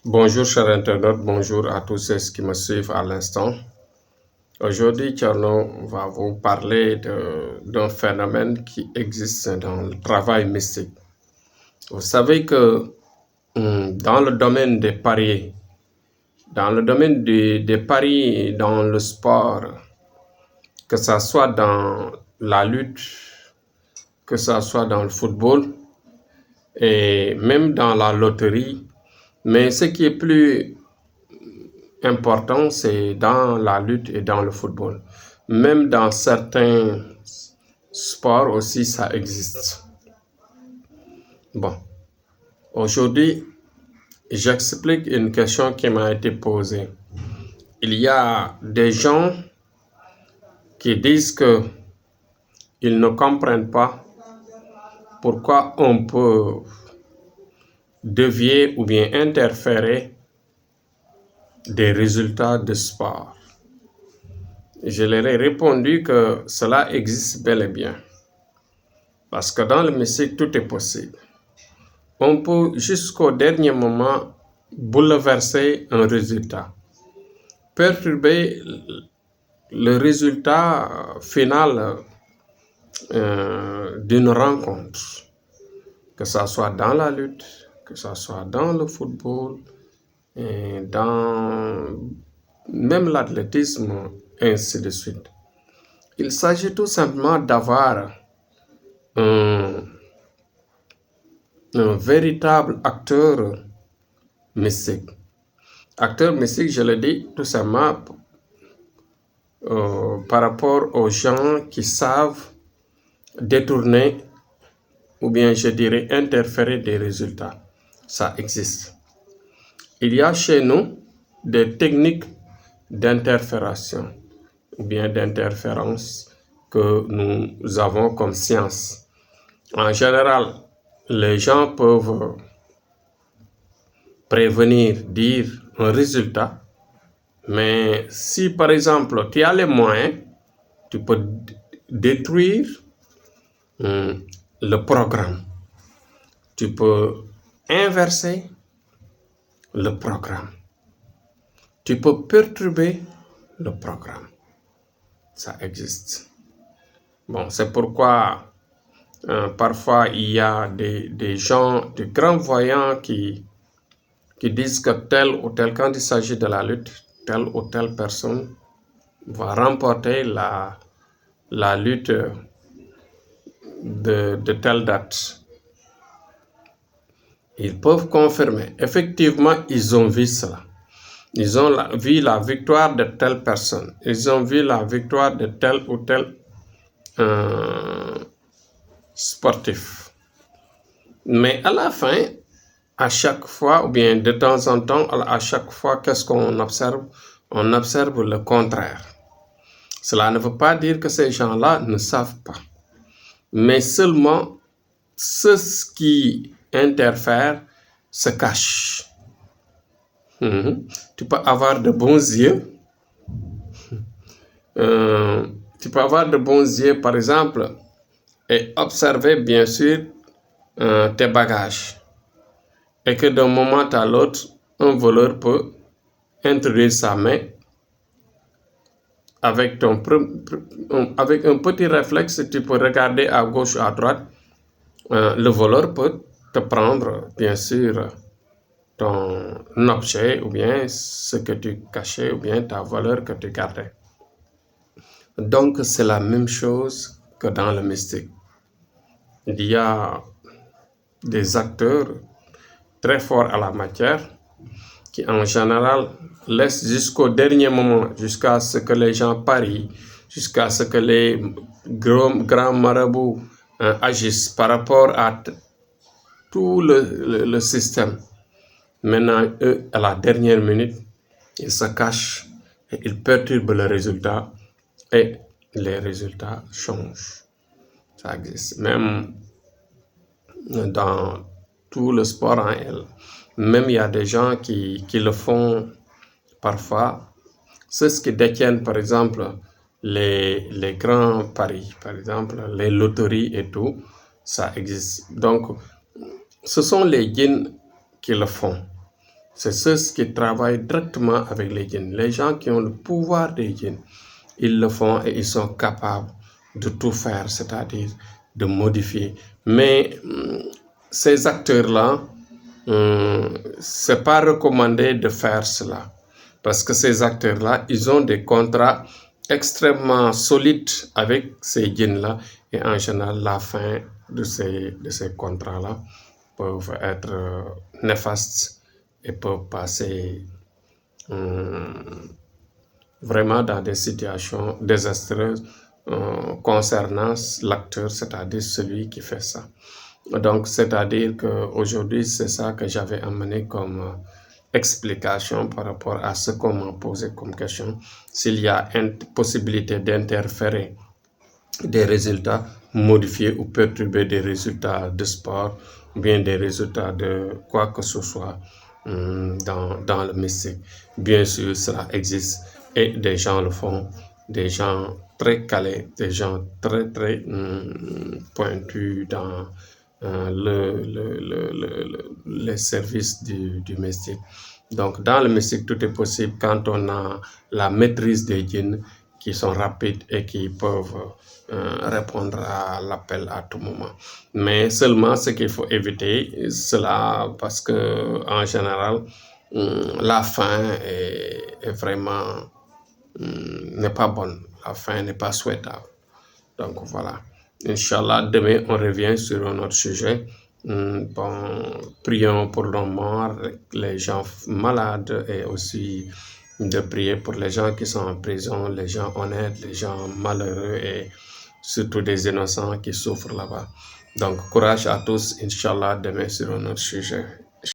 Bonjour chers internautes, bonjour à tous ceux qui me suivent à l'instant. Aujourd'hui, Tcherno va vous parler d'un phénomène qui existe dans le travail mystique. Vous savez que dans le domaine des paris, dans le domaine des paris dans le sport, que ce soit dans la lutte, que ce soit dans le football et même dans la loterie, mais ce qui est plus important, c'est dans la lutte et dans le football. Même dans certains sports aussi, ça existe. Bon, aujourd'hui, j'explique une question qui m'a été posée. Il y a des gens qui disent que ils ne comprennent pas pourquoi on peut dévier ou bien interférer des résultats de sport. Je leur ai répondu que cela existe bel et bien. Parce que dans le mystique, tout est possible. On peut jusqu'au dernier moment bouleverser un résultat, perturber le résultat final d'une rencontre, que ce soit dans la lutte, que ce soit dans le football, et dans même l'athlétisme, ainsi de suite. Il s'agit tout simplement d'avoir un véritable acteur mystique. Acteur mystique, je le dis tout simplement par rapport aux gens qui savent détourner ou bien je dirais interférer des résultats. Ça existe. Il y a chez nous des techniques d'interfération ou bien d'interférence que nous avons comme science. En général, les gens peuvent prévenir, dire un résultat, mais si par exemple tu as les moyens, tu peux détruire le programme. Tu peux inverser le programme. Tu peux perturber le programme. Ça existe. Bon, c'est pourquoi parfois il y a des gens, de grands voyants qui disent que tel ou tel, quand il s'agit de la lutte, telle ou telle personne va remporter la lutte de telle date. Ils peuvent confirmer. Effectivement, ils ont vu cela. Ils ont vu la victoire de telle personne. Ils ont vu la victoire de tel ou tel sportif. Mais à la fin, à chaque fois, ou bien de temps en temps, à chaque fois, qu'est-ce qu'on observe? On observe le contraire. Cela ne veut pas dire que ces gens-là ne savent pas. Mais seulement ceux qui interfèrent se cachent. Tu peux avoir de bons yeux. Tu peux avoir de bons yeux, par exemple, et observer, bien sûr, tes bagages. Et que d'un moment à l'autre, un voleur peut introduire sa main avec un petit réflexe. Tu peux regarder à gauche ou à droite. Le voleur peut te prendre, bien sûr, ton objet ou bien ce que tu cachais ou bien ta valeur que tu gardais. Donc, c'est la même chose que dans le mystique. Il y a des acteurs très forts à la matière qui, en général, laissent jusqu'au dernier moment, jusqu'à ce que les gens parient, jusqu'à ce que les grands marabouts agissent par rapport à tout le système. Maintenant, eux, à la dernière minute, ils se cachent et ils perturbent le résultat et les résultats changent. Ça existe. Même dans tout le sport en elle. Même il y a des gens qui le font parfois. Ceux qui détiennent, par exemple, les grands paris, par exemple, les loteries et tout, ça existe. Donc, ce sont les djinns qui le font. c'est ceux qui travaillent directement avec les djinns. Les gens qui ont le pouvoir des djinns, ils le font et ils sont capables de tout faire, c'est-à-dire de modifier. Mais ces acteurs-là, c'est pas recommandé de faire cela. Parce que ces acteurs-là, ils ont des contrats extrêmement solides avec ces djinns-là. Et en général, la fin de ces contrats-là peuvent être néfastes et peuvent passer vraiment dans des situations désastreuses concernant l'acteur, c'est-à-dire celui qui fait ça. Donc, c'est-à-dire qu'aujourd'hui, c'est ça que j'avais amené comme explication par rapport à ce qu'on m'a posé comme question. S'il y a une possibilité d'interférer des résultats, modifier ou perturber des résultats de sport, ou bien des résultats de quoi que ce soit dans le mystique. Bien sûr, cela existe et des gens le font, des gens très calés, des gens très pointus dans les services du mystique. Donc, dans le mystique, tout est possible quand on a la maîtrise des djinns qui sont rapides et qui peuvent répondre à l'appel à tout moment. Mais seulement ce qu'il faut éviter, cela parce que en général, la fin est vraiment n'est pas bonne. La fin n'est pas souhaitable. Donc voilà. Inch'Allah, demain, on revient sur un autre sujet. Bon, prions pour nos morts, les gens malades et aussi de prier pour les gens qui sont en prison, les gens honnêtes, les gens malheureux et surtout des innocents qui souffrent là-bas. Donc, courage à tous. Inch'Allah, demain sur un autre sujet.